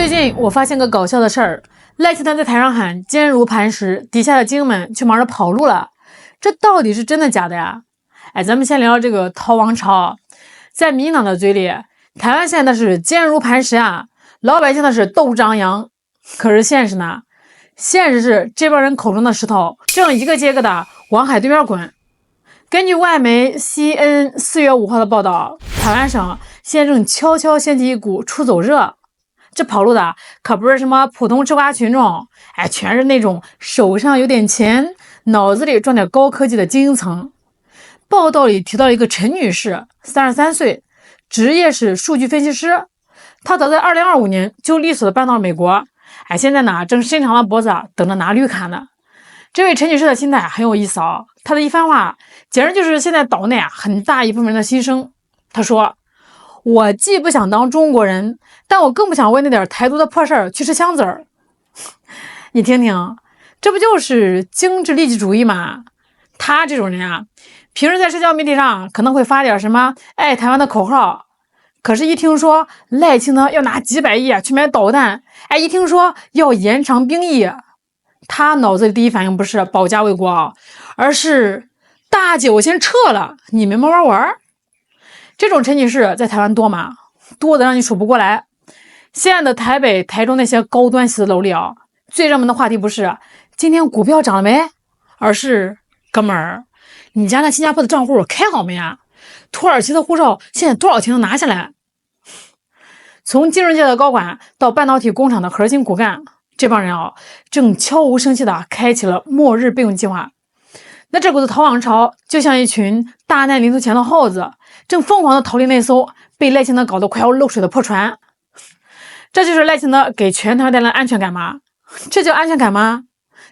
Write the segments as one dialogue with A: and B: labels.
A: 最近我发现个搞笑的事儿，赖清德在台上喊坚如磐石，底下的精们却忙着跑路了，这到底是真的假的呀？咱们先聊聊这个逃王潮。在民进党的嘴里，台湾现在的是坚如磐石啊，老百姓的是斗张扬。可是现实呢？现实是这帮人口中的石头正一个接一个的往海对面滚。根据外媒 CNN 4月5号的报道，台湾省现在正悄悄掀起一股出走热。这跑路的可不是什么普通吃瓜群众，全是那种手上有点钱，脑子里装点高科技的精英层。报道里提到一个陈女士，33岁，职业是数据分析师。她早在2025年就利索的搬到了美国，现在呢正伸长了脖子等着拿绿卡呢。这位陈女士的心态很有意思啊，她的一番话简直就是现在岛内很大一部分人的心声。她说，我既不想当中国人，但我更不想为那点台独的破事儿去吃香子儿。你听听，这不就是精致利己主义吗？他这种人啊，平时在社交媒体上可能会发点什么爱台湾的口号，可是一听说赖清德要拿几百亿去买导弹，一听说要延长兵役，他脑子里第一反应不是保家卫国，而是大姐我先撤了，你们慢慢玩。这种陈女士在台湾多吗？多的让你数不过来。现在的台北、台中那些高端写字楼里最热门的话题不是今天股票涨了没，而是哥们儿，你家那新加坡的账户开好没啊？土耳其的护照现在多少钱能拿下来？从金融界的高管到半导体工厂的核心骨干，这帮人正悄无声息地开启了末日备用计划。那这股子逃亡潮就像一群大难临头前的耗子，正疯狂地逃离那艘被赖清德搞得快要漏水的破船。这就是赖清德给全台湾带来的安全感吗？这叫安全感吗？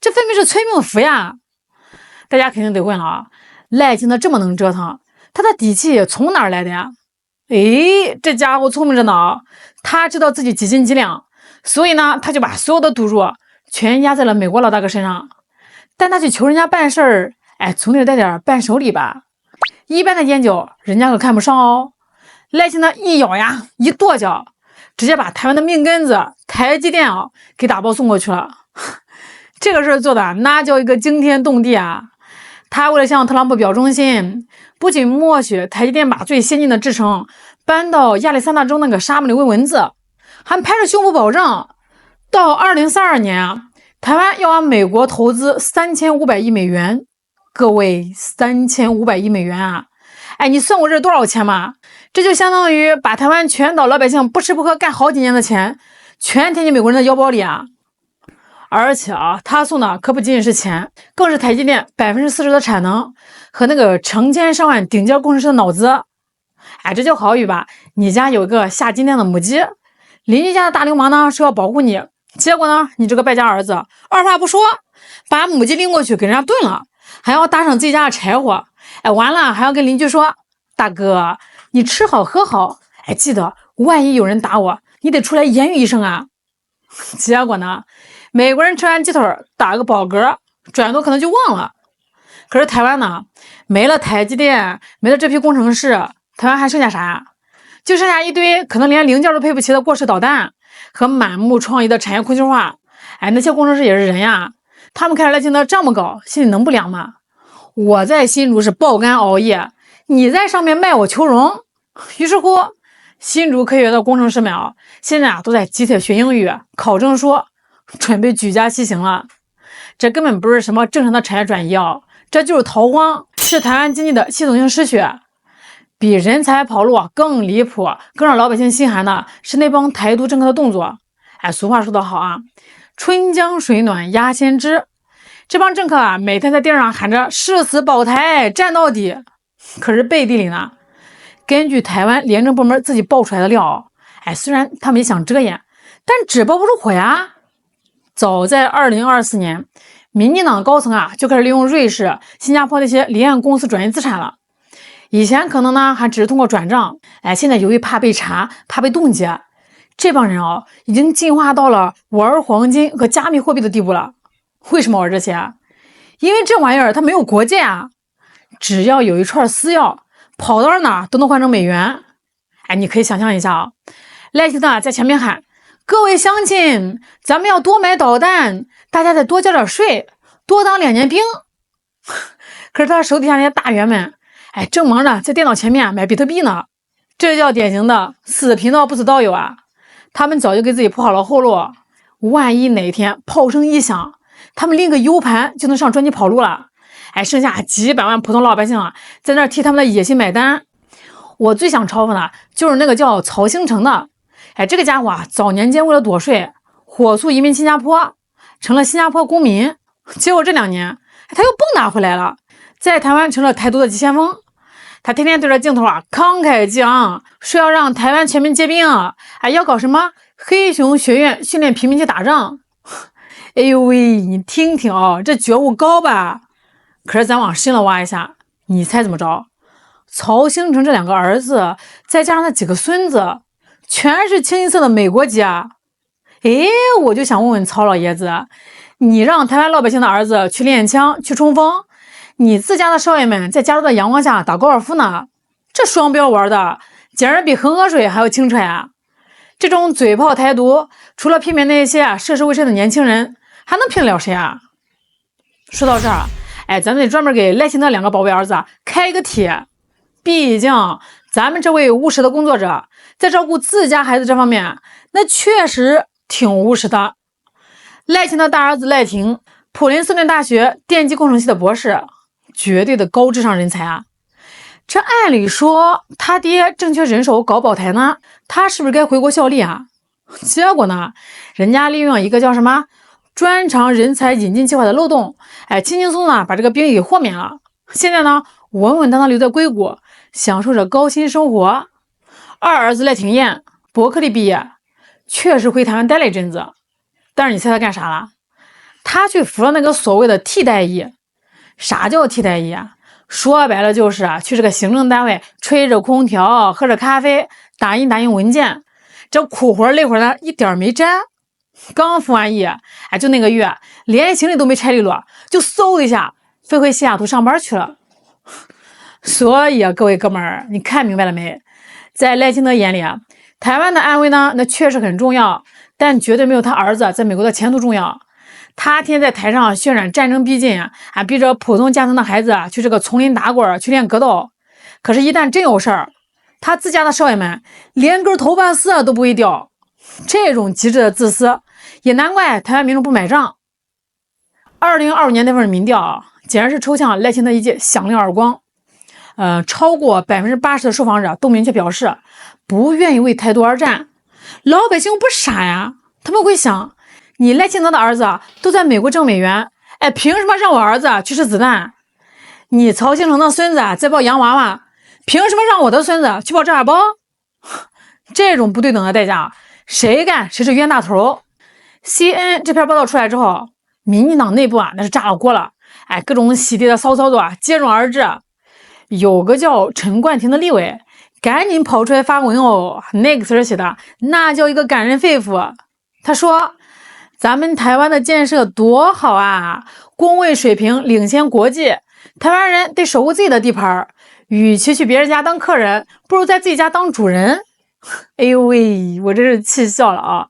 A: 这分明是催命符呀！大家肯定得问了赖清德这么能折腾，他的底气从哪儿来的呀？这家伙聪明着呢，他知道自己几斤几两，所以呢，他就把所有的赌注全压在了美国老大哥身上。但他去求人家办事儿，总得带点伴手礼吧。一般的烟酒人家可看不上哦。赖清德一咬牙一跺脚，直接把台湾的命根子台积电给打包送过去了。这个事儿做的那叫一个惊天动地啊！他为了向特朗普表忠心，不仅默许台积电把最先进的制程搬到亚利桑那州那个沙漠里喂蚊子，还拍着胸脯保证，到2032年台湾要往美国投资3500亿美元。各位，3500亿美元啊！你算过这是多少钱吗？这就相当于把台湾全岛老百姓不吃不喝干好几年的钱，全填进美国人的腰包里啊！而且他送的可不仅仅是钱，更是台积电40%的产能和那个成千上万顶尖工程师的脑子。这就好比吧，你家有个下金店的母鸡，邻居家的大流氓呢说要保护你，结果呢，你这个败家儿子二话不说，把母鸡拎过去给人家炖了，还要搭上自己家的柴火，完了还要跟邻居说，大哥，你吃好喝好，记得万一有人打我，你得出来言语一声啊。结果呢，美国人吃完鸡腿打个饱嗝，转头可能就忘了。可是台湾呢，没了台积电，没了这批工程师，台湾还剩下啥？就剩下一堆可能连零件都配不齐的过时导弹和满目疮痍的产业空心化。那些工程师也是人呀，他们看着赖清德这么搞，心里能不凉吗？我在新竹是爆肝熬夜，你在上面卖我求荣。于是乎，新竹科学园的工程师们现在都在集体学英语，考证书，准备举家西行了。这根本不是什么正常的产业转移这就是逃荒，是台湾经济的系统性失血。比人才跑路更离谱，更让老百姓心寒的是那帮台独政客的动作。俗话说得好春江水暖鸭先知。这帮政客每天在电视上喊着誓死保台战到底，可是背地里呢，根据台湾廉政部门自己爆出来的料虽然他们也想遮掩，但纸包不住火呀。早在2024年，民进党高层就开始利用瑞士、新加坡那些离岸公司转移资产了。以前可能呢还只是通过转账，现在由于怕被查、怕被冻结，这帮人已经进化到了玩黄金和加密货币的地步了。为什么玩这些？因为这玩意儿它没有国界只要有一串私钥，跑到哪都能换成美元。你可以想象一下赖清德在前面喊各位乡亲，咱们要多买导弹，大家再多交点税，多当2年兵。可是他手底下那些大员们，正忙着在电脑前面买比特币呢。这叫典型的死贫道不死道友啊！他们早就给自己铺好了后路，万一哪天炮声一响，他们拎个 U 盘就能上专辑跑路了。剩下几百万普通老百姓在那替他们的野心买单。我最想嘲讽的就是那个叫曹兴诚的，这个家伙早年间为了躲税，火速移民新加坡，成了新加坡公民。结果这2年，他又蹦跶回来了，在台湾成了台独的急先锋。他天天对着镜头慷慨激昂，说要让台湾全民皆兵要搞什么黑熊学院训练平民去打仗。哎呦喂，你听听这觉悟高吧？可是咱往深了挖一下，你猜怎么着？曹兴诚这2个儿子，再加上那几个孙子，全是清一色的美国籍啊！我就想问问曹老爷子，你让台湾老百姓的儿子去练枪、去冲锋，你自家的少爷们在加州的阳光下打高尔夫呢？这双标玩的简直比恒河水还要清澈呀！这种嘴炮台独，除了骗那些涉世未深的年轻人，还能骗得了谁啊？说到这儿，咱们得专门给赖清德2个宝贝儿子开一个帖。毕竟咱们这位务实的工作者，在照顾自家孩子这方面，那确实挺务实的。赖清德大儿子赖廷，普林斯顿大学电机工程系的博士，绝对的高智商人才啊！这按理说他爹正缺人手搞保台呢，他是不是该回国效力啊？结果呢，人家利用一个叫什么专长人才引进计划的漏洞，轻轻松松把这个兵役给豁免了。现在呢，稳稳当当留在硅谷，享受着高薪生活。二儿子赖廷彦，伯克利毕业，确实回台湾待了一阵子，但是你猜他干啥了？他去服了那个所谓的替代役。啥叫替代役啊？说白了就是去这个行政单位吹着空调，喝着咖啡，打印文件，这苦活累活的一点没沾。刚服完役，就那个月，连行李都没拆利落，就嗖一下飞回西雅图上班去了。所以各位哥们儿，你看明白了没？在赖清德眼里台湾的安危呢，那确实很重要，但绝对没有他儿子在美国的前途重要。他天天在台上渲染战争逼近逼着普通家庭的孩子去这个丛林打滚，去练格斗。可是，一旦真有事儿，他自家的少爷们连根头发丝都不会掉。这种极致的自私，也难怪台湾民众不买账。2025年那份民调简直是抽向赖清德一记响亮耳光。超过80%的受访者都明确表示不愿意为台独而战。老百姓不傻呀，他们会想，你赖清德的儿子都在美国挣美元，凭什么让我儿子去吃子弹？你曹兴诚的孙子在抱洋娃娃，凭什么让我的孙子去抱炸药包？这种不对等的代价，谁干谁是冤大头。CNN 这篇报道出来之后，民进党内部那是炸了锅了，各种洗地的骚操作接踵而至。有个叫陈冠廷的立委赶紧跑出来发文那个词写的那叫一个感人肺腑。他说，咱们台湾的建设多好啊，工位水平领先国际，台湾人得守护自己的地盘，与其去别人家当客人，不如在自己家当主人。哎呦喂，我真是气笑了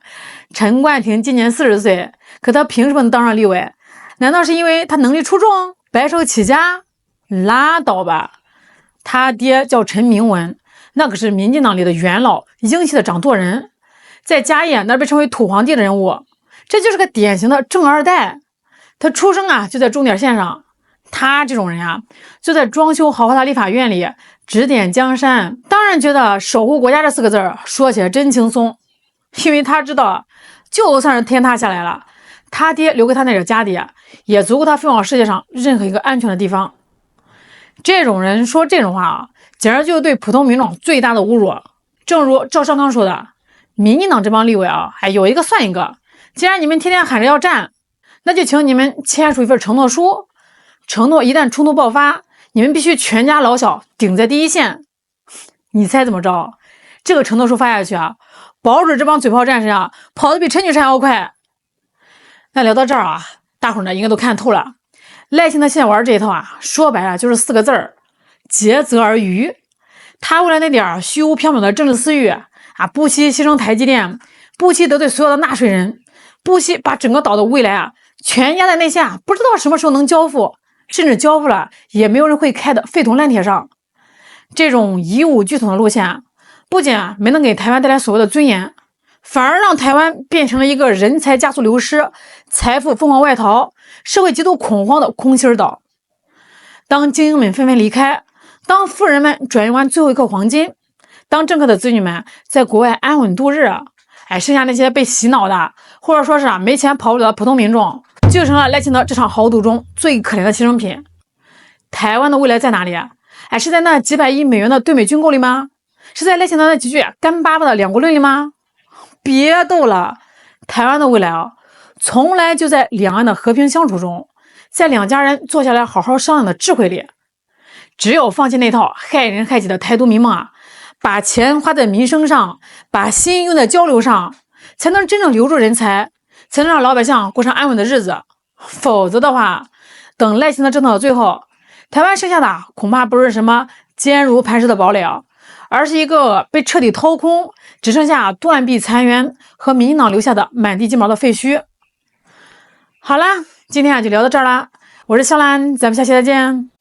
A: 陈冠廷今年40岁，可他凭什么能当上立委？难道是因为他能力出众，白手起家？拉倒吧。他爹叫陈明文，那可是民进党里的元老，英系的掌舵人，在嘉义那被称为土皇帝的人物，这就是个典型的正二代。他出生就在终点线上。他这种人就在装修豪华的立法院里指点江山，当然觉得守护国家这4个字说起来真轻松，因为他知道，就算是天塌下来了，他爹留给他那点家底也足够他飞往世界上任何一个安全的地方。这种人说这种话简直就是对普通民众最大的侮辱。正如赵少康说的，民进党这帮立委有一个算一个，既然你们天天喊着要战，那就请你们签署一份承诺书，承诺一旦冲突爆发，你们必须全家老小顶在第一线。你猜怎么着？这个承诺书发下去保准这帮嘴炮战士跑得比陈女士还要快。那聊到这儿大伙儿呢应该都看透了，赖清德现在玩这一套说白了就是4个字儿：竭泽而渔。他为了那点虚无缥缈的政治私欲不惜牺牲台积电，不惜得罪所有的纳税人，不惜把整个岛的未来全压在那些不知道什么时候能交付，甚至交付了也没有人会开的废铜烂铁上。这种贻误巨统的路线，不仅没能给台湾带来所谓的尊严，反而让台湾变成了一个人才加速流失、财富疯狂外逃、社会极度恐慌的空心岛。当精英们纷纷离开，当富人们转用完最后一颗黄金，当政客的子女们在国外安稳度日，剩下那些被洗脑的，或者说是没钱跑不了的普通民众，就成了赖清德这场豪赌中最可怜的牺牲品。台湾的未来在哪里？是在那几百亿美元的对美军购里吗？是在赖清德那几句干巴巴的两国论里吗？别逗了，台湾的未来从来就在两岸的和平相处中，在两家人坐下来好好商量的智慧里。只有放弃那套害人害己的台独迷梦把钱花在民生上，把心用在交流上，才能真正留住人才，才能让老百姓过上安稳的日子。否则的话，等赖清德争到最后，台湾剩下的恐怕不是什么坚如磐石的堡垒而是一个被彻底掏空，只剩下断壁残垣和民进党留下的满地鸡毛的废墟。好啦，今天就聊到这儿啦，我是肖兰，咱们下期再见。